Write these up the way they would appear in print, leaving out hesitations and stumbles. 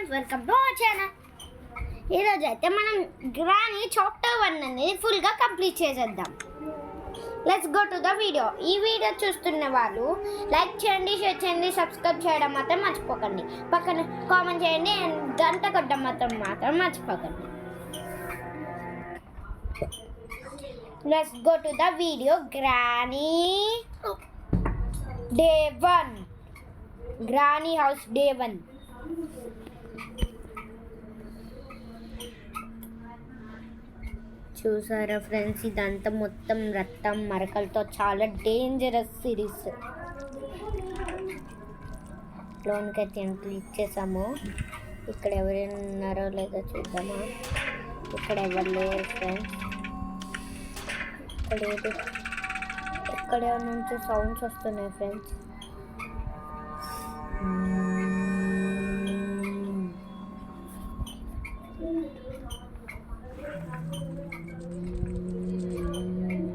Friends, welcome to our channel. ఈరోజు అయితే మనం గ్రానీ చాప్టర్ 1 అనేది ఫుల్గా కంప్లీట్ చేసేద్దాం. Let's go to the video. ఈ వీడియో చూస్తున్న వాళ్ళు లైక్ చేయండి, షేర్ చేయండి, సబ్స్క్రైబ్ చేయడం మాత్రం మర్చిపోకండి. పక్కన కామెంట్ చేయండి అండ్ గంట కొట్టడం మాత్రం మర్చిపోకండి. Let's go to the video. Granny day 1, granny house day 1. చూసారా ఫ్రెండ్స్, ఇదంతా మొత్తం రక్తం మరకలతో చాలా డేంజరస్ సిరీస్. లోన్కైతే ఎంట్రీ ఇచ్చేసాము. ఇక్కడ ఎవరైనా ఉన్నారో లేదో చూద్దామా. ఇక్కడ ఎవరు లేరు ఫ్రెండ్స్. ఇక్కడ నుంచి సౌండ్స్ వస్తున్నాయి ఫ్రెండ్స్.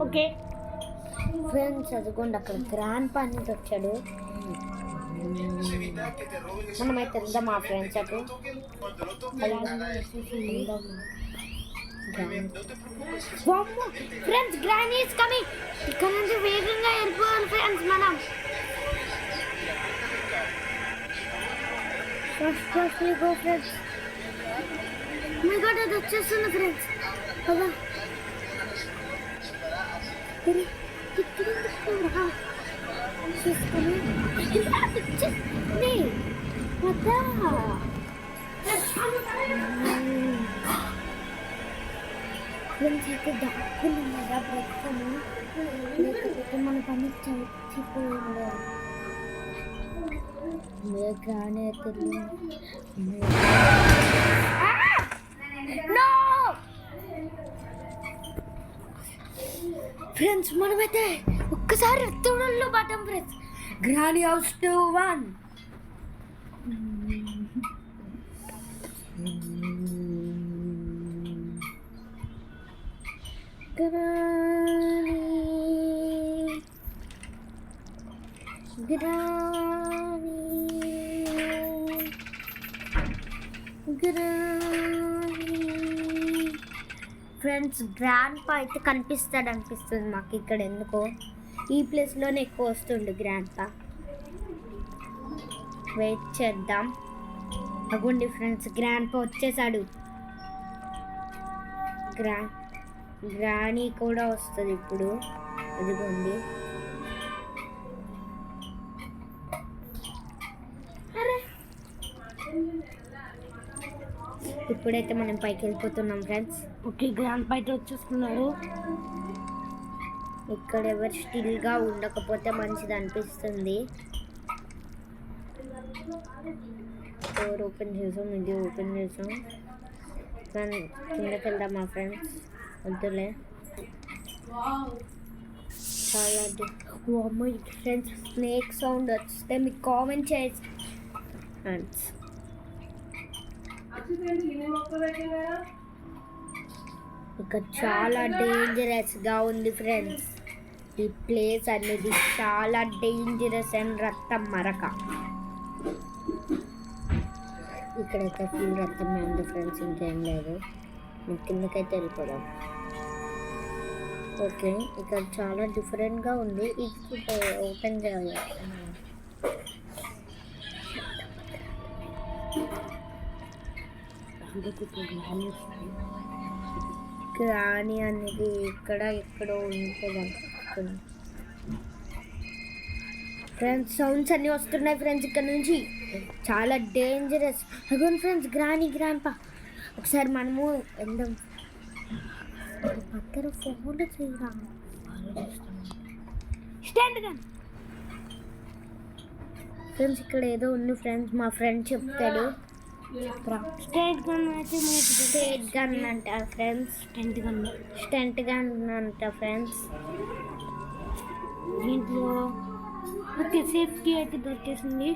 ఓకే ఫ్రెండ్స్, అదిగోండి అక్కడ గ్రాండ్ పా నుంచి వచ్చాడు. మనమైతే వెళ్దాం మా ఫ్రెండ్స్ అటు. Friends, granny is coming. ఇక్కడ నుంచి వేగంగా వెళ్ళిపోవాలి ఫ్రెండ్స్. మనం first go friends. My God, అది వచ్చేస్తుంది ఫ్రెండ్స్. కదా అయితే దాక్కున్నారా బ్రతకము, లేకపోతే మన పని చచ్చిపోయింది. కానీ ఫ్రెండ్స్, మనమైతే ఒక్కసారి రక్తంలో పడ్డాం friends. Granny house 2-1. Friends, grand పా అయితే కనిపిస్తాడు అనిపిస్తుంది మాకు. ఇక్కడ ఎందుకో ఈ ప్లేస్లోనే ఎక్కువ వస్తుండు గ్రాండ్ పా. వెయిట్ చేద్దాం. అగుండి ఫ్రెండ్స్, గ్రాండ్ పా వచ్చేసాడు. గ్రానీ కూడా వస్తుంది ఇప్పుడు. అదిగోండి. ఇప్పుడైతే మనం పైకి వెళ్ళిపోతున్నాం ఫ్రెండ్స్. ఓకే, గ్రాండ్ పైకి వచ్చేస్తున్నాడు. ఇక్కడ ఎవరు స్టిల్గా ఉండకపోతే మంచిది అనిపిస్తుంది. డోర్ ఓపెన్ చేసాం, ఇది ఓపెన్ చేసాం. కానీ కిందకి వెళ్దాం మా ఫ్రెండ్స్. వద్దులే, చాలా ఫ్రెండ్స్. స్నేక్ సౌండ్ వస్తే మీకు కామెంట్ చేసి ఫ్రెండ్స్. ఇక్కడ చాలా డేంజరస్గా ఉంది ఫ్రెండ్స్. ఈ ప్లేస్ అనేది చాలా డేంజరస్ అండ్ రక్తం మరక. ఇక్కడైతే ఫుల్ రక్తమే ఉంది ఫ్రెండ్స్, ఇంకేం లేదు. మీకు కిందకైతే వెళ్ళిపోదాం. ఓకే, ఇక్కడ చాలా డిఫరెంట్గా ఉంది. ఇది ఓపెన్ చేయాలి. గ్రానీ అనేది ఎక్కడో ఉంటుంది ఫ్రెండ్స్. సౌండ్స్ అన్నీ వస్తున్నాయి ఫ్రెండ్స్ ఇక్కడ నుంచి. చాలా డేంజరస్. అగోన్ ఫ్రెండ్స్, గ్రాండ్ పా. ఒకసారి మనము వెళ్దాం. పక్కన ఫోన్ చేయరా స్టాండ్ గన్ ఫ్రెండ్స్. ఇక్కడ ఏదో ఉంది ఫ్రెండ్స్, మా ఫ్రెండ్ చెప్తాడు. స్టేట్ గన్ అంట ఫ్రెండ్స్. స్టెంట్ గన్ అంట ఫ్రెండ్స్. దీంట్లో సేఫ్టీ అయితే దొరికింది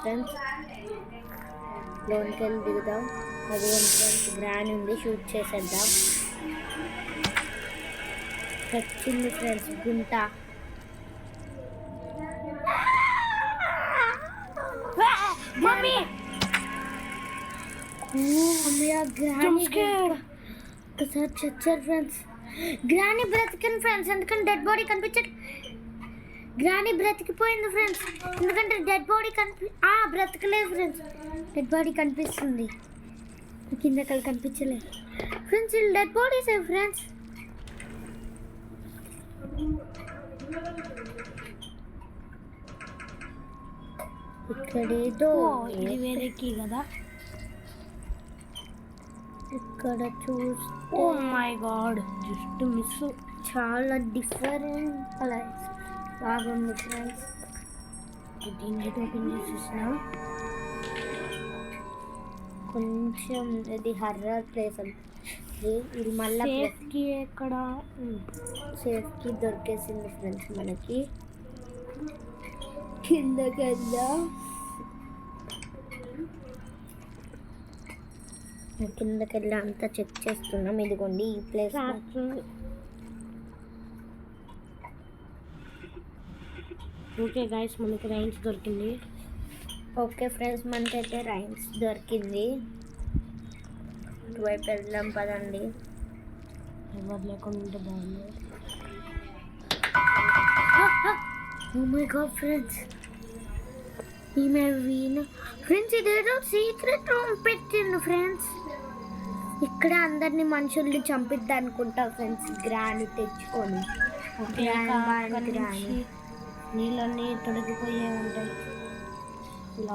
ఫ్రెండ్స్. లోన్కి వెళ్ళి దిగుదాం. అది ఫ్రెండ్స్, గ్రానీ ఉంది, షూట్ చేసేద్దాం. వచ్చింది ఫ్రెండ్స్ గుంట. మమ్మీ గ్రానీ ఒకసారి చచ్చారు ఫ్రెండ్స్. గ్రానీ బ్రతికింది ఫ్రెండ్స్, ఎందుకంటే డెడ్ బాడీ కనిపించదు. గ్రానీ బ్రతికిపోయింది ఫ్రెండ్స్, ఎందుకంటే డెడ్ బాడీ బ్రతకలేదు ఫ్రెండ్స్. డెడ్ బాడీ కనిపిస్తుంది, కింద కనిపించలేదు ఫ్రెండ్స్. వీళ్ళు డెడ్ బాడీస్ ఫ్రెండ్స్. ఇక్కడేదో ఇది వేరే కీ కదా. ఇక్కడ చూస్తే oh my god, just miss. చాలా డిఫరెంట్ కలర్స్ బాగుంది ఫ్రెండ్స్. దీన్ని ఓపెన్ చేసేసిన కొంచెం ఇది హర్రర్ ప్లేస్ అండి. ఇది మళ్ళీ సేఫ్కి ఎక్కడ సేఫ్కి దొరికేసింది ఫ్రెండ్స్ మనకి. కిందకి వెళ్దాం. కిందకి వెళ్ళి అంతా చెక్ చేస్తున్నాం. ఇదిగోండి ఈ ప్లేస్. ఓకే గైస్, మనకి రైన్స్ దొరికింది. ఓకే ఫ్రెండ్స్, మనకైతే రైన్స్ దొరికింది. ఇటువైపు వెళ్దాం పదండి. ఎవరు లేకుండా ఉంటే బాగుంది. ఓ మై గాడ్ ఫ్రెండ్స్, ఈమె వీణ ఫ్రెండ్స్. ఇదేదో సీక్రెట్ రూమ్ పెట్టిండు ఫ్రెండ్స్. ఇక్కడ అందరినీ మనుషుల్ని చంపిద్దా అనుకుంటా ఫ్రెండ్స్. గ్రాని తెచ్చుకొని గ్రాని నీళ్ళన్నీ తొలగిపోయే ఉంటాయి.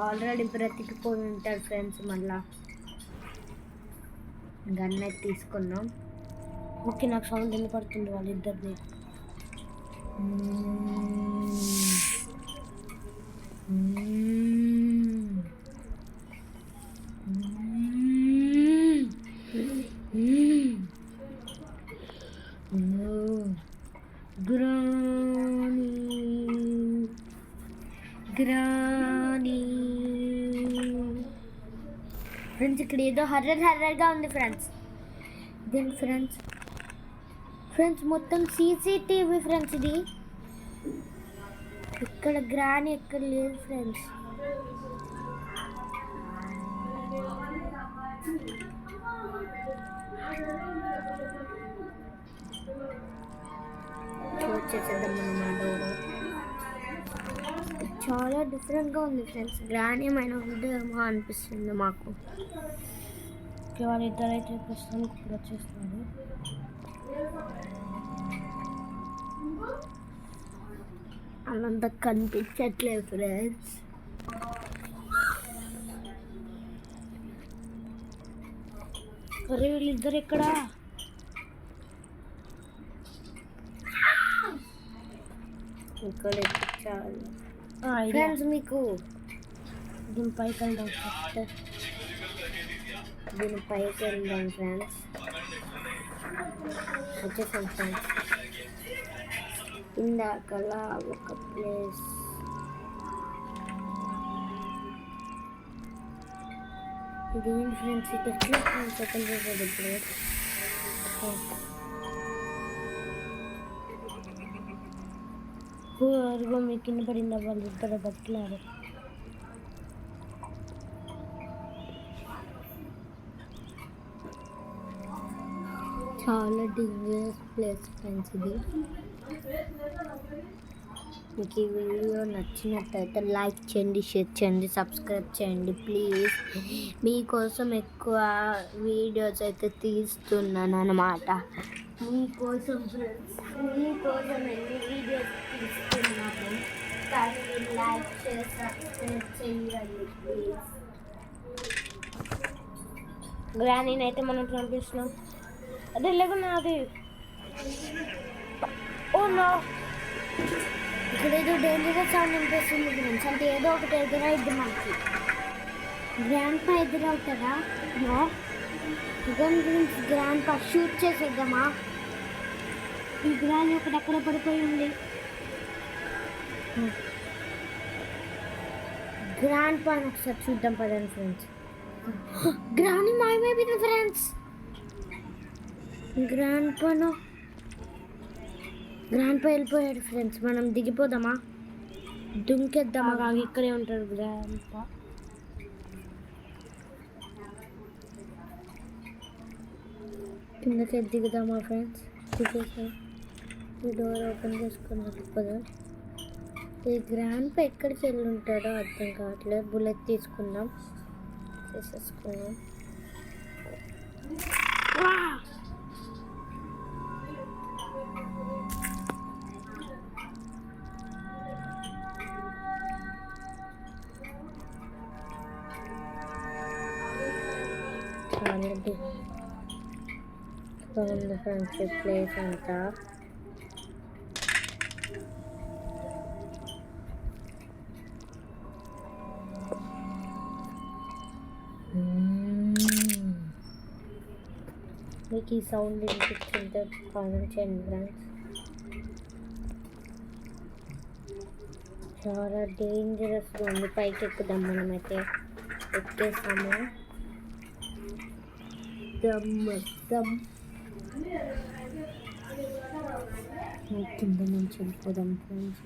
ఆల్రెడీ బ్రతికిపోయి ఉంటారు ఫ్రెండ్స్. మళ్ళా గన్నెట్ తీసుకున్నాం. ఓకే, నాకు సౌండ్ ఎందుకు పడుతుంది వాళ్ళిద్దరిని. గ్రానీ ఫ్రెండ్స్, ఇక్కడ ఏదో హర్రర్గా ఉంది ఫ్రెండ్స్. ఇదేంటి ఫ్రెండ్స్? ఫ్రెండ్స్ మొత్తం సీసీటీవీ ఫ్రెండ్స్. ఇది ఇక్కడ గ్రానీ ఎక్కడ లేదు ఫ్రెండ్స్. వచ్చేసేద్దాం మనం ఆ డోర్. చాలా డిఫరెంట్గా ఉంది ఫ్రెండ్స్. గ్రానీ ఏమైనా ఏమో అనిపిస్తుంది మాకు. ఓకే, వాళ్ళిద్దరు అయితే ప్రస్తుతానికి ఇప్పుడు వచ్చేస్తున్నారు. అలంతా కనిపించట్లేదు ఫ్రెండ్స్. అరే వీళ్ళిద్దరు ఎక్కడా? ఇక్కడ ఫ్రెండ్స్ మీకు దీని పైకి వెళ్దాం. దీని పైకి వెళ్దాం ఫ్రెండ్స్. వచ్చేసాం ఫ్రెండ్స్. ఇందాకలా ఒక ప్లేస్. ఇదేంటి ఫ్రెండ్స్? ఇది ఎట్లా సెకండ్ చేసేది ప్లేస్? అరుగో మీ కింద పడిందా? వాళ్ళు ఇద్దరు బతికినారు. చాలా డేంజరస్ ప్లేస్ ఫ్రెండ్స్ ఇది. మీకు ఈ వీడియో నచ్చినట్టయితే లైక్ చేయండి, షేర్ చేయండి, సబ్స్క్రైబ్ చేయండి ప్లీజ్. మీకోసం ఎక్కువ వీడియోస్ అయితే తీస్తున్నాను అన్నమాట. మీకోసం ఫ్రెండ్స్, మీకోసం ఎన్ని వీడియోస్ తీస్తున్నాను. కానీ లైక్ షేర్ సబ్స్క్రైబ్ చేయండి ప్లీజ్. గ్రానీని అయితే మనం పంపిస్తున్నాం. అదే లేకుండా అది. ఓ నో, ఇక్కడ ఏదో డేంజరస్ సౌండ్ అనిపిస్తుంది ఫ్రెండ్స్. అంటే ఏదో ఒకటి ఎదురైద్ది మనకి. గ్రాండ్ పా ఎదురవుతాడా? ఫ్రెండ్స్, గ్రాండ్ పా షూట్ చేసేద్దామా? ఈ గ్రాని ఒకటి అక్కడ పడిపోయి ఉంది. గ్రాండ్ పాని ఒకసారి చూద్దాం పదండి ఫ్రెండ్స్. గ్రాని మాయమైపోయింది ఫ్రెండ్స్. గ్రాండ్ పా వెళ్ళిపోయాడు ఫ్రెండ్స్. మనం దిగిపోదామా? దుంకేద్దామా? ఇక్కడే ఉంటాడు గ్రాండ్ పా. కిందకి దిగుదామా ఫ్రెండ్స్? దిగేసాం. ఈ డోర్ ఓపెన్ చేసుకుని వెళ్ళిపోదాం. ఈ గ్రాండ్ ఎక్కడికి వెళ్ళి ఉంటాడో అర్థం కావట్లేదు. బుల్లెట్ తీసుకుందాం, తీసేసుకున్నాం. చాలా బాగుంది ఫ్రెండ్స్ ఈ ప్లేస్ అంతా. మీకు ఈ సౌండ్ వినిపిస్తుంటే కామెంట్ చేయండి ఫ్రెండ్స్. చాలా డేంజరస్గా ఉంది. పైకి ఎక్కుదాం. మనమైతే ఎక్కేసాము. కింద నుంచి వెళ్ళిపోదాం ఫ్రెండ్స్.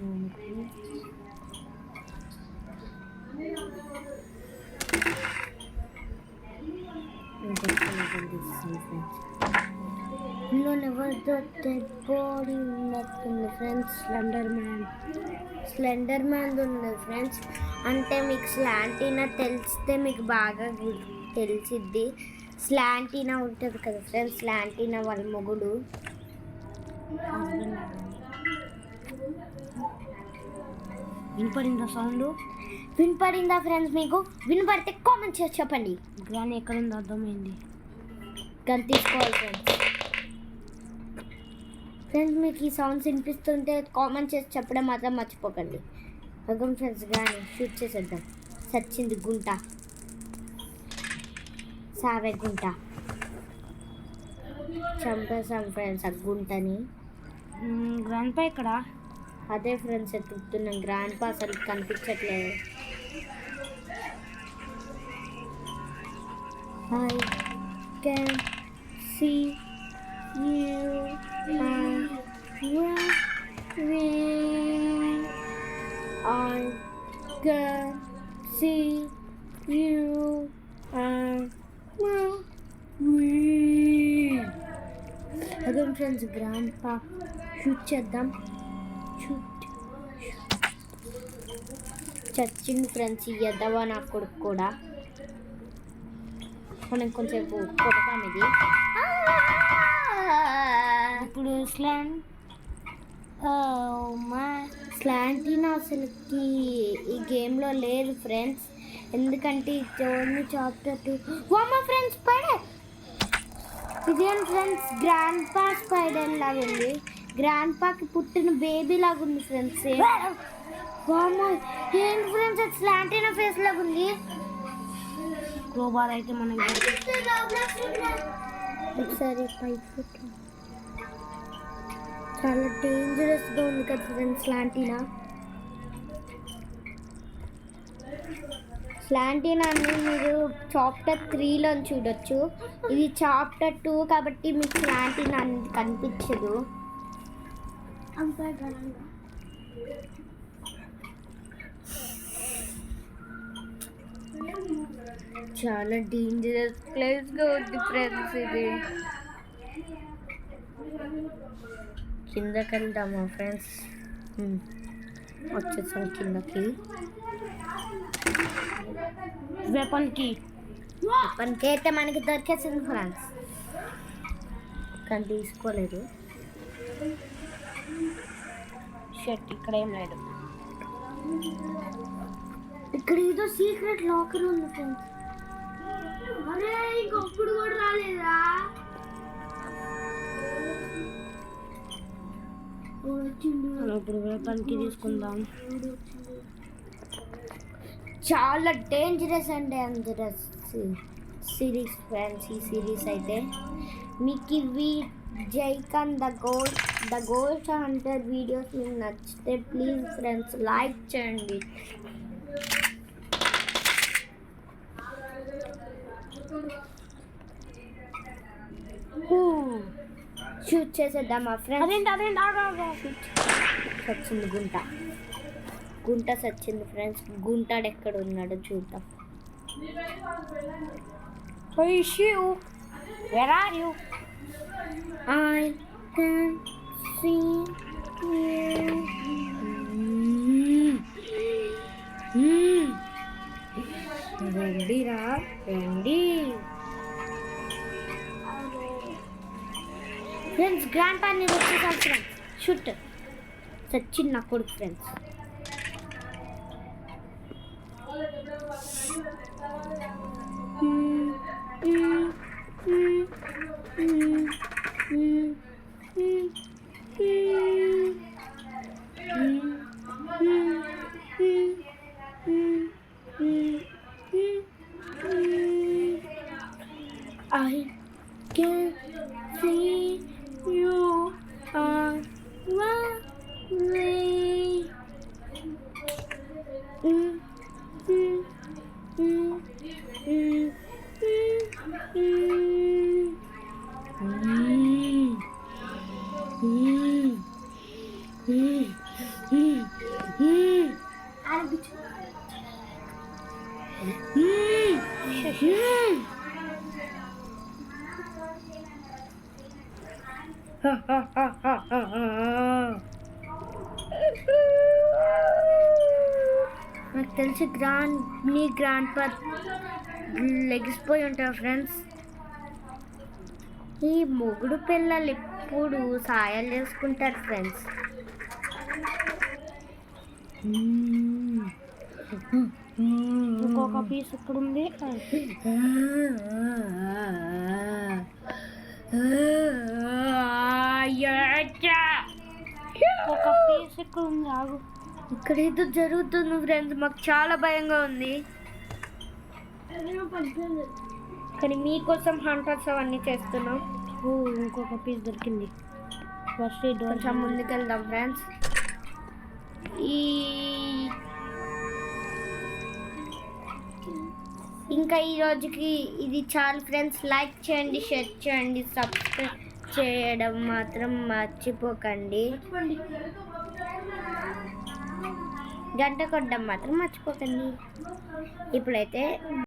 ఇందులో ఎవరితో డెడ్ బాడీ ఉన్నట్టుంది ఫ్రెండ్స్. స్లెండర్ మ్యాన్ ఉంది ఫ్రెండ్స్. అంటే మీకు స్లాంటీనా తెలిస్తే మీకు బాగా తెలిసిద్ది. స్లాంటీనా ఉంటుంది కదా ఫ్రెండ్స్, స్లాంటీనా వాళ్ళ మొగుడు. వినపడిందా సౌండ్? వినపడిందా ఫ్రెండ్స్? మీకు వినపడితే కామెంట్ చేసి చెప్పండి. గ్రాని ఎక్కడ ఉందో అర్థమైంది. గన్ తీసుకోవాలి ఫ్రెండ్స్. మీకు ఈ సౌండ్స్ వినిపిస్తుంటే కామెంట్ చేసి చెప్పడం మాత్రం మర్చిపోకండి. భగం ఫ్రెండ్స్ కానీ షూట్ చేసేద్దాం. సచ్చింది గుంట, సావే గుంట. చంపేసాం ఫ్రెండ్స్ ఆ గుంటని. గ్రాండ్ పా ఇక్కడ. అదే ఫ్రెండ్స్ ఎత్తుతున్నాం. గ్రాండ్ పా అసలు కనిపించట్లేదు. I can see you and running. I can see you and running. Again friends, grandpa shoot చేద్దాం. చచ్చింది ఫ్రెండ్స్ ఈ ఎద్దవా నా కొడుకు కూడా. మనం కొంచెంసేపు కొడతాం. ఇది ఇప్పుడు స్లాంటీనా అసలుకి ఈ గేమ్లో లేదు ఫ్రెండ్స్. ఎందుకంటే ఓన్లీ చాప్టర్ 2. వామ్మా ఫ్రెండ్స్ స్పైడర్. ఇదేం ఫ్రెండ్స్ గ్రాండ్ పా స్పైడర్ లాగా ఉంది. గ్రాండ్ పాకి పుట్టిన బేబీ లాగా ఉంది ఫ్రెండ్స్. వామ్మా ఏంటి ఫ్రెండ్స్ అది స్లాంటీనా ఫేస్ లాగా ఉంది. క్రోబార్ అయితే మనకి ఒకసారి పైకి చాలా డేంజరస్గా ఉంది కదా ఫ్రెండ్స్ స్లాంటీనా. స్లాంటీనాని మీరు చాప్టర్ 3లో చూడొచ్చు. ఇది చాప్టర్ 2 కాబట్టి మీకు స్లాంటీనా అనేది కనిపించదు. చాలా డేంజరస్ ప్లేస్గా ఉంది ఫ్రెండ్స్ ఇది. కిందకి వెళ్దామా ఫ్రెండ్స్? వచ్చేసాం కిందకి. వెపన్కి అయితే మనకి దొరికేసింది ఫ్రెండ్స్, కానీ తీసుకోలేదు. షర్ట్ ఇక్కడ ఏం లేదు. ఇక్కడ ఏదో సీక్రెట్ లాకర్ ఉంది ఫ్రెండ్స్. అరే ఇంకొప్పుడు కూడా రాలేదా? ఇప్పుడు వెపన్కి తీసుకుందాం. చాలా డేంజరస్ సిరీస్ ఫ్రెండ్స్ ఈ సిరీస్ అయితే. మీకు ఇవి జైకాన్ ద గోల్డ్ హంటర్ వీడియోస్ మీకు నచ్చితే ప్లీజ్ ఫ్రెండ్స్ లైక్ చేయండి. షూట్ చేసేద్దామా ఫ్రెండ్స్? సచ్చింది గుంట సచ్చింది ఫ్రెండ్స్. గుంటాడు ఎక్కడ ఉన్నాడో చూద్దాం. Where are you? I can see you. రండిరా రండి ఫ్రెండ్స్. గ్రాండ్ పా నేను వచ్చేసాను ఫ్రెండ్స్. షూట్ సచిన్ నా కొడుకు friends. I can see you are running. నాకు తెలిసి గ్రాండ్ పా లెగిసిపోయి ఉంటారు ఫ్రెండ్స్. ఈ మొగుడు పిల్లలు ఎప్పుడు సాయాలు చేసుకుంటారు ఫ్రెండ్స్. ఇంకొక పీస్ ఇక్కడ ఉంది. ఒక పీస్ ఇక్కడ ఉంది. ఆగు, ఇక్కడ ఏదో జరుగుతుంది ఫ్రెండ్స్. మాకు చాలా భయంగా ఉంది. కానీ మీకోసం హంటర్స్ అవన్నీ చేస్తున్నాం. ఇంకొక పీస్ దొరికింది. ఫస్ట్ కొంచెం ముందుకెళ్దాం ఫ్రెండ్స్. ఇంకా ఈ రోజుకి ఇది చాలు ఫ్రెండ్స్. లైక్ చేయండి, షేర్ చేయండి, సబ్స్క్రైబ్ చేయడం మాత్రం మర్చిపోకండి. గంట కొట్టడం మాత్రం మర్చిపోకండి. ఇప్పుడైతే